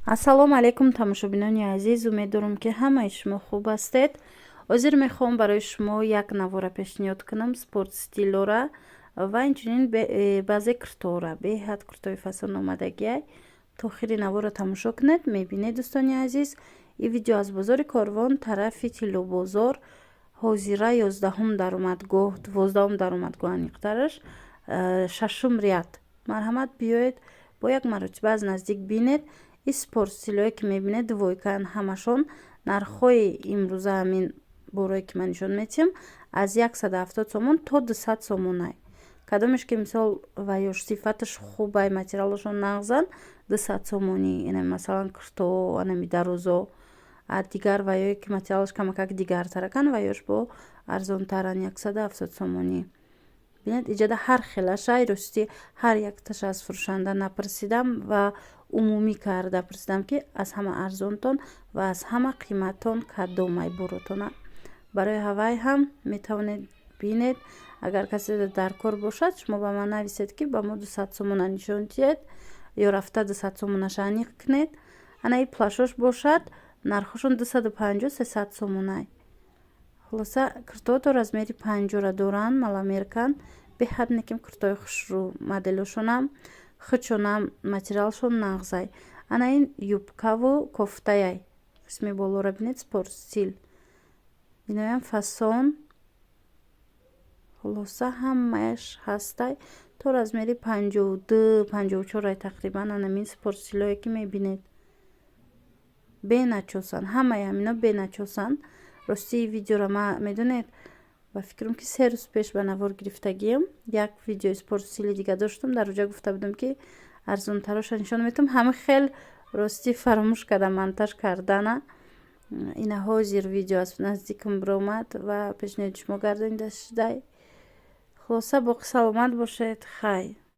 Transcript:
ассалому алайкум тамошобинони азиз, умедворам ки ҳамаи шумо хуб ҳастед. ҳозир мехоҳам барои шумо як навора пешниҳод кунам, спортстилора ва инчунин баъзе куртоора, беҳад куртои фасономадагиай. то охири навора тамошо кунед. Мебинед дӯстони азиз, ин видео аз бозори Корвон, тарафи Тиллобозор, ҳозира 11 даромадгоҳ, 12 даромадгоҳ аниқтараш, 6 ряд. марҳамат биёед бо як маротиба аз наздик бинед. ин спортстилое ки мебинед войкан ҳамашон нархҳои имрӯза ҳамин борое ки ман нишон метиҳам аз 170 сомон то 200 сомонай. кадомеш ки мисол вайёш сифаташ хубай, материалошон нағзан 200 сомонӣ, ина масалан курто анами дарозо. а дигар вайое ки материалаш камакак дигартаракан вайёш бо арзонтаран 170 сомонӣ. бинед иҷада ҳар хелашай рости ҳар якташ аз фурӯшанда напурсидам ва умумӣ карда пурсидам ки аз ҳама арзонтон ва аз ҳама қиматон кадомай боротона. барои ҳавай ҳам метавонед бинед. агар касе дар кор бошад, шумо ба ман нависед ки ба мо 200 сомона нишон диҳед ё рафта 200 сомонаш аниқ кунед. ана ин плашош бошад, нархошон 250-300 сомонай. хулоса куртоото размери 50 доранд, маламеркан беҳад неким куртои хушрӯ моделошонам, хучонам материалшон нағзай. ана ин юбкаву кофтаяй. қисми болора бинед, спортстил. иноям фасон. хулоса ҳамааш ҳастай то размери 52-54 тақрибан. анамин спортстилое ки мебинед беначосан, ҳамаи ҳамино беначосан. рости видеора ма медонед ба фикрам ки 3 рӯз пеш ба навор гирифтагиям як видеои спортстили дига доштам. дар оҷа гуфта будам ки арзонтароша нишон метам. ҳама хел рости фаромӯш кардам монтаж кардана. ина ҳозир видео аз наздикам биромад ва пешниҳоди шумо гардонида шудай. хулоса боқӣ саломат бошед. хай.